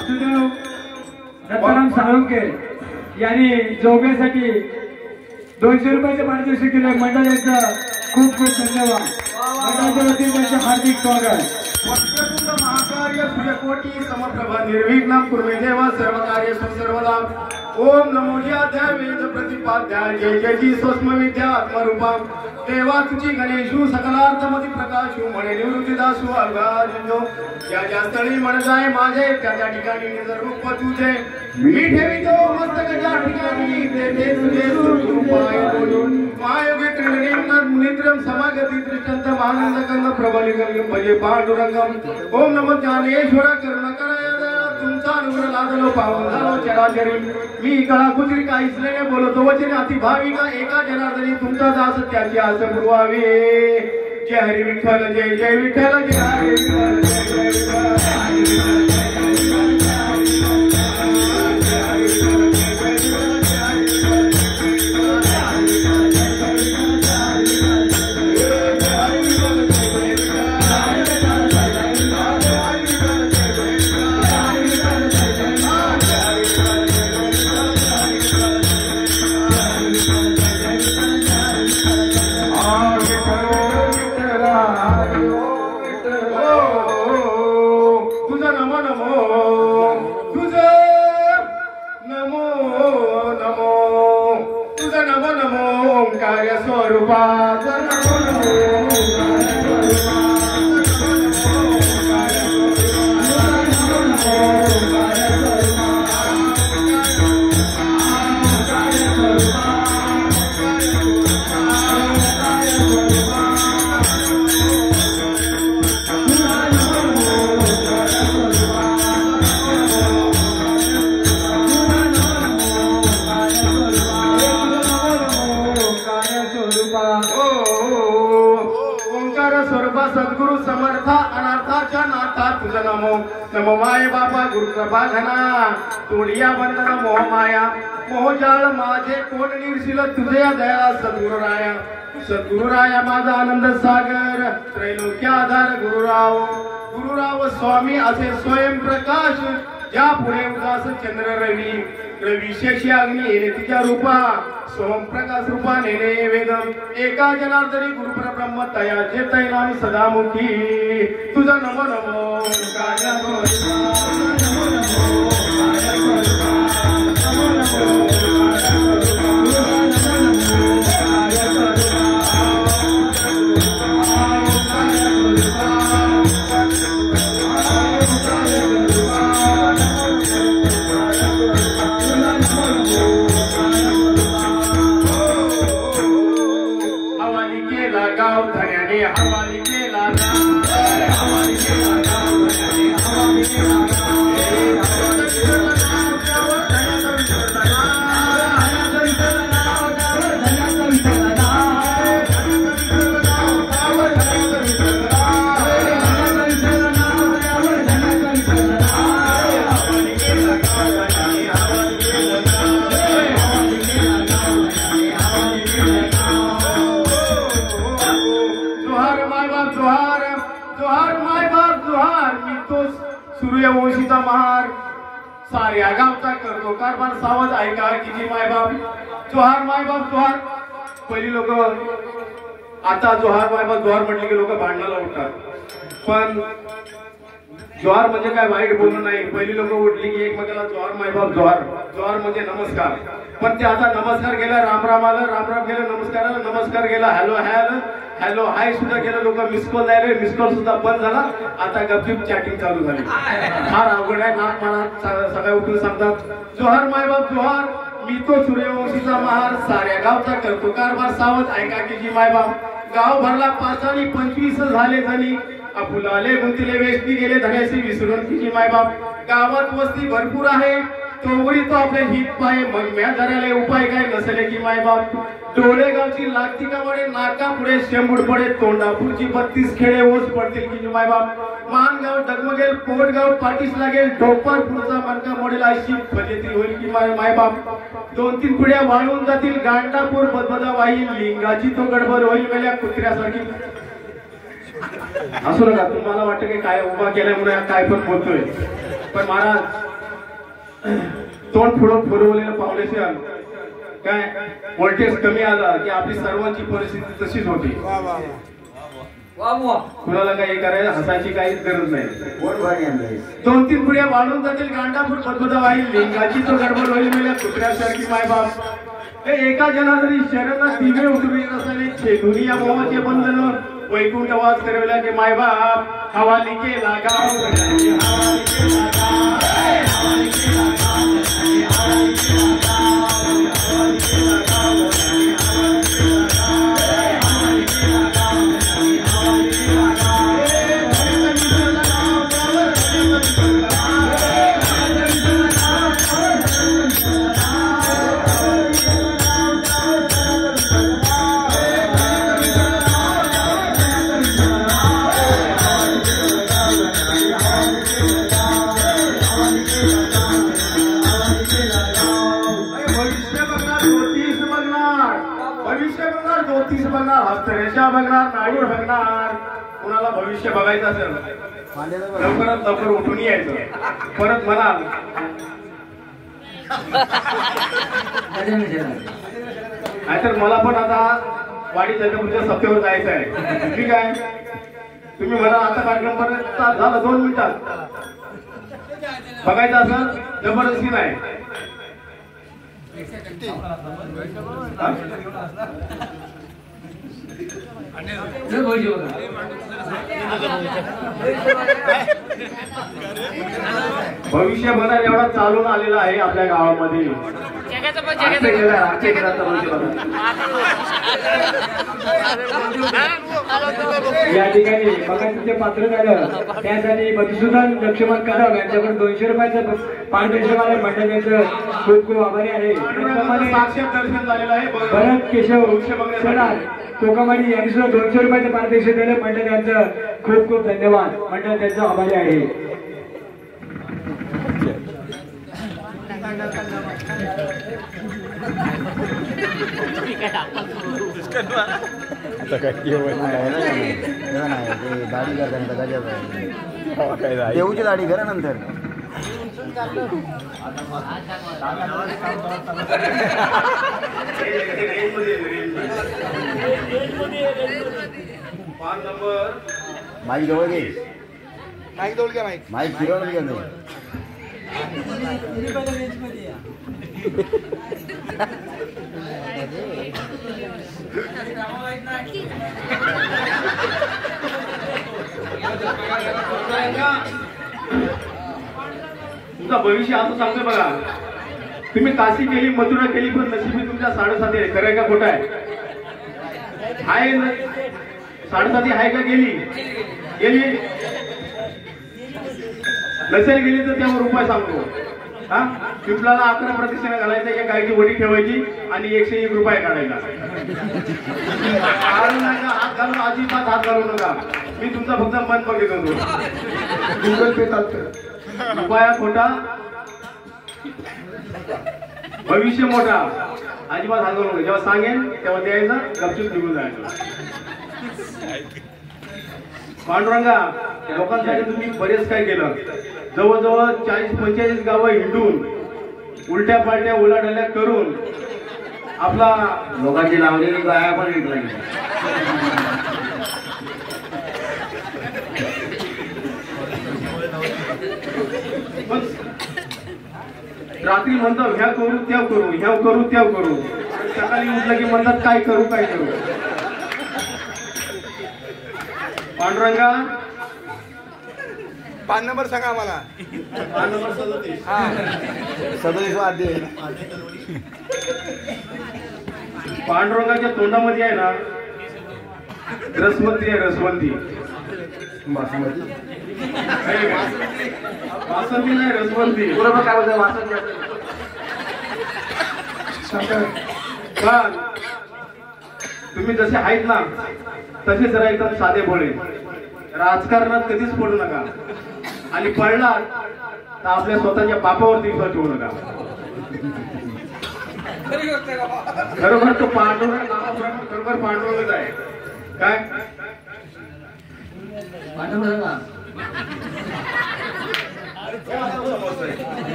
वासुदेव दत्ताराम साळुंके यांनी जोग्यासाठी 200 रुपयाचे पारितोषिक दिले. मंडळाचं खूप खूप धन्यवाद. मंडळाच्या वतीने त्यांचे हार्दिक स्वागत. वक्रतुंड महाकाय सूर्यकोटी समप्रभा निर्विघ्नं कुर्मे देव सर्वकार्येषु सर्वदा. ओम नमो ज्ञात्या वेद प्रतिपाद्या जय जय जी सूक्ष्म विद्या आत्मरूपा. देवा तुझी गणेशू सकलार्थमती प्रकाशू म्हणे निवृत्तीदासू अगाजो. ज्या ज्या स्थळी म्हण जाय माझे त्या त्या ठिकाणी निज रूप तुझे. मी ठेवितो मस्तक ज्या ठिकाणी ते ते तुझे स्वरूप बोलून. महायोगी त्रिलिंगम निद्रम समागती दृष्टंत आनंद कंद प्रबलिंगम भजे पांडुरंगम. ओम नमो ज्ञानेश्वर करुणाकराय तुमचा अनुग्रह लादलो पावन झालो चराचरी. मी कळा गुजरी काहीच नाही बोलतो वचने अति भाविका एका जनार्दनी तुमचा दास त्याची आस पुरवावी. जय हरी विठ्ठल जय जय विठ्ठल जय हरी विठ्ठल जय जय विठ्ठल. सद्गुरु समर्था अनार्थाच्या नाथा तुझ नमो. नमो माय बाबा गुरु कृपा घना तोडिया बंधन मोह माया. मोहजाळ माझे कोण निर्शील तुझे दया सद्गुरुराया. सद्गुरुराया माझा आनंद सागर त्रैलोक्य आधार गुरुराव. गुरुराव स्वामी असे स्वयंप्रकाश ज्या पुढे उदास चंद्र रवी. रविशेषी अग्नी येणे तिच्या रूपा सोमप्रकाश रूपा नेणे वेदम. एका जनार्दनी गुरुपरब्रह्म तया जे तैनाम सदामुखी. तुझा नमो नमो सूर्यवंशीचा महार साऱ्या गावचा करतो कारभार सावध ऐका किती मायबाप. जोहार मायबाप जोहार. पहिली लोक आता जोहार मायबाप जोहार म्हटले की लोक भांडणाला उठतात. पण जोहार म्हणजे काय वाईट बोलणं नाही. पहिली लोक उठली की एकमेकाला जोहार मायबाप जोहार. जोहार म्हणजे नमस्कार. पण ते आता नमस्कार गेला राम राम आलं राम राम गेलं नमस्कार आलं नमस्कार गेला हॅलो हॅलो हॅलो हाय सुद्धा गेलं. लोक मिस कॉल द्यायला मिस कॉल सुद्धा बंद झाला. आता गपचूप चॅटिंग चालू झाली. फार अवघड आहे. नाक मला सगळ्या उठून सांगतात जोहार मायबाप जोहार. मी तो सूर्यवंशीचा महार साऱ्या गावचा करतो कारभार सावध ऐका की जी मायबाप. गाव भरला 5 आणि 25 झाले धनी. फुलाले गुंतिले वेष्टी गेले धन्याशी विसरून तिची मायबाप. गावात वस्ती भरपूर आहे तोवडी तो आपले हित पाय. मग म्या धराले उपाय काय नसले की मायबाप. डोळेगावची लागती का वडे नाका पुढे शेंबूड पडे. तोंडापूरची 32 खेडे ओस पडतील की मायबाप. मानगाव डगमगेल पोटगाव पाठीस लागेल. ढोपर पुढचा मानका मोडेल अशी फजेती होईल की मायबाप. 2-3 पिढ्या वाळून जातील. गांडापूर बदबदा वाईल. लिंगाची तो गडबड होईल मेल्या कुत्र्यासारखी. असू नका तुम्हाला वाटतं की काय उभा केल्यामुळे काय पण बोलतोय. पण महाराज तोंड पुढं फिरवलेलं फाउंडेशन काय व्होल्टेज कमी आला की आपली सर्वांची परिस्थिती तशीच होती. कुणाला काही करायला हसायची काहीच गरज नाही. 2-3 पुढ्या वाढून जातील गांडापूर बदबदा होईल लिंगाची तो गडबड होईल मेल्या कुत्र्यासारखी मायबाप. हे एका जनातरी शरीराला दिवे उठवी नसले छेदून या मोहाचे बंधन वैकुंठ वास करवल्या की मायबाप हवाली केला गाव हस्तरेषा बघणार नाडूर बघणार. कुणाला भविष्य बघायचं असेल लवकरात लवकर उठून यायचं. परत म्हणाल नाहीतर मला पण आता वाडी चंद्रपूरच्या सप्त्यावर जायचं आहे. ठीक आहे तुम्ही म्हणा आता कार्यक्रम पर्यंत झालं 2 मिनिटात बघायचं असेल जबरदस्ती नाही. भविष्य बघा एवढा चालून आलेला आहे आपल्या गावामध्ये. या ठिकाणी बघायचं पात्र झालं त्यासाठी मधुसूदन लक्ष्मण कदम यांच्याकडे 200 रुपयाचं पारितोषिक आलं. मंडळाचं खूप खूप आभारी आहे. साक्षात दर्शन झालेलं आहे. भरत केशव शेणार कोकामाडी यांनी सुद्धा 200 रुपयाचं पारितोषिक दिलं. मंडळ त्यांचं खूप खूप धन्यवाद. मंडळ त्यांचं आभारी आहे. आता काय दाढी करता देऊची दाढी करा नंतर. माईक जवळ घे. माईक जवळ घ्या. माईक फिरवलं घ्या नाही. तुमचा भविष्य असं सांगतोय बघा. तुम्ही काशी केली मथुरा केली पण नशिबी तुमच्या 7.5 आहे. खरं का खोटं आहे? 7.5 आहे का? गेली नसेल गेली तर त्यावर उपाय सांगतो. हा पिंपलाला 11 प्रदक्षिणा घालायचा. एक गायची वडी ठेवायची आणि 101 रुपये काढायचा. हात घालून अजिबात हात घालू नका. मी तुमचा फक्त मन बघित होतो. गुगल पे चालतं. उपाया खोटा भविष्य मोठा. अजिबात हात घालू नका. जेव्हा सांगेन तेव्हा द्यायचं गपचूप निघून जायचं. पांडुरंगा लोकांसाठी तुम्ही बरेच काय केलं. जवळजवळ 40-45 गावं हिंडून उलट्या पालट्या उलाढाल्या करून आपला लोकांची लावलेली गाया पण विकला. रात्री म्हणतो ह्या करू त्या करू ह्या करू त्या करू. सकाळी उठलं की म्हणतात काय करू काय करू. पांडुरंगा 5 नंबर सांगा आम्हाला. 5 नंबर 37. 37 आधी आहे. पांडुरंगाच्या तोंडामध्ये आहे ना रसवंती आहे. रसवंती बासमती वासंती नाही रसवंती. बरोबर काय बोलतोय वासंती. तुम्ही जसे आहेत ना तसेच जरा एकदम साधे भोळे. राजकारणात कधीच पडू नका. आणि पडला तर आपल्या स्वतःच्या बापावरती विश्वास ठेवू नका. खरोखर तो पांडुरंग खरोखर पांडुरंगच आहे. काय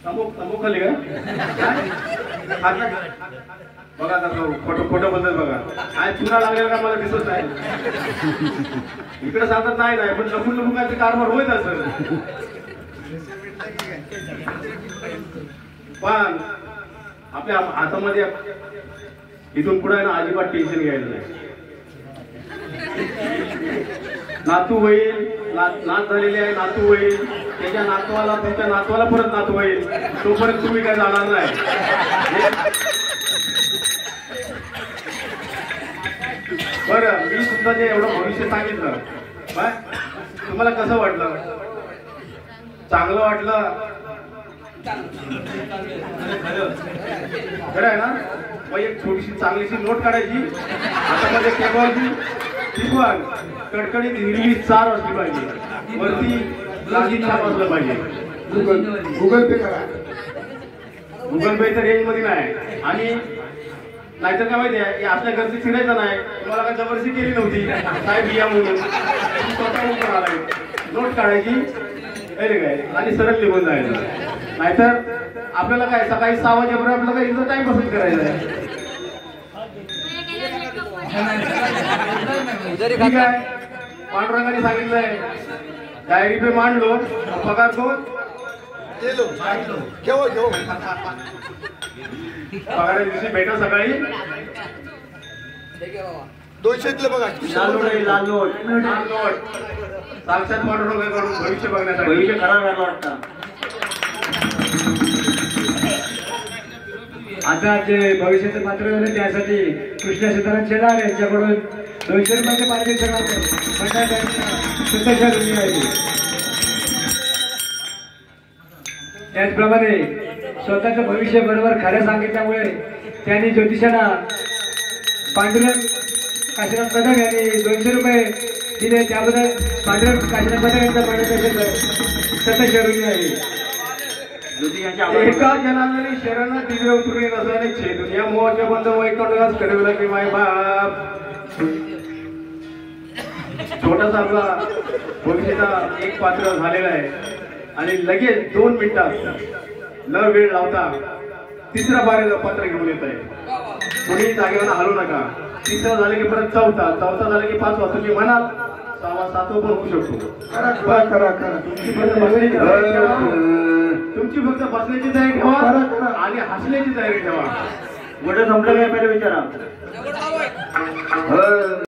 तंबू खाली का बघा आता फोटो फोटो बद्दल बघा आणि चुना लागलेला का मला दिसत नाही इकडे सांगत नाही पण लपून लपून काय कारभार होत असं पण आपल्या हातामध्ये इथून पुढे ना अजिबात टेन्शन घ्यायचं नाही नातू होईल नात झालेली आहे नातू होईल त्याच्या नातवाला तुमच्या नातवाला परत नातू होईल तोपर्यंत तुम्ही काय जाणार नाही बरं मी तुमचं जे एवढं भविष्य सांगितलं तुम्हाला कसं वाटलं चांगलं वाटलं खरं आहे ना मग एक छोटीशी चांगलीशी नोट काढायची हातामध्ये केबलची पण कडकडीत हिरवी चार असली पाहिजे वरती लागी छाप असलं पाहिजे गुगल पे करा गुगल पे तर रेंज मध्ये नाही आणि नाहीतर काय माहिती आहे आपल्या घरची फिरायचं नाही तुम्हाला काय जबरदस्ती केली नव्हती साहेब या म्हणून स्वतः आलाय नोट काढायची काय आणि सरळ निघून जायचं नाहीतर आपल्याला काय सकाळी 6 वाजेपर्यंत आपल्याला काय इथं टाइम पसंत करायचा आहे ठीक आहे पांडुरंगाने सांगितलंय डायरी पे मांडलो पगार को पगार दिवशी भेटा सकाळी 200 बघा लाल नोट साक्षात पांडुरंगाकडून भविष्य बघण्यासाठी भविष्य खराब व्हायला वाटतं आता जे भविष्याचं पात्र झालं त्यासाठी कृष्ण सीताराम शेलार यांच्याकडून 200 रुपयाचे पारितोषिक त्याचप्रमाणे स्वतःचं भविष्य बरोबर खरं सांगितल्यामुळे त्यांनी ज्योतिषाला पांडुरंग काशीराम कदम यांनी 200 रुपये दिले त्याबद्दल पांडुरंग काशीराम कदम यांचा पारितोषिक सतत आहे एका जनाने शरण दिव्य उतरून नसल्याने छेदून या मोहाच्या बंद वैकुंठास करविला की माय बाप छोटासा आपला भविष्याचा एक पात्र झालेला आहे आणि लगेच 2 मिनिटात न वेळ लावता तिसरा बारीला पात्र घेऊन येत आहे कोणी जागेवर हलू नका तिसरा झालं की परत चौथा झालं की 5वा तुम्ही म्हणाल 6वा 7वा पण होऊ शकतो करा तुमची फक्त बसण्याची तयारी ठेवा आणि हसण्याची तयारी ठेवा मोठं संपलं काय पहिले विचारा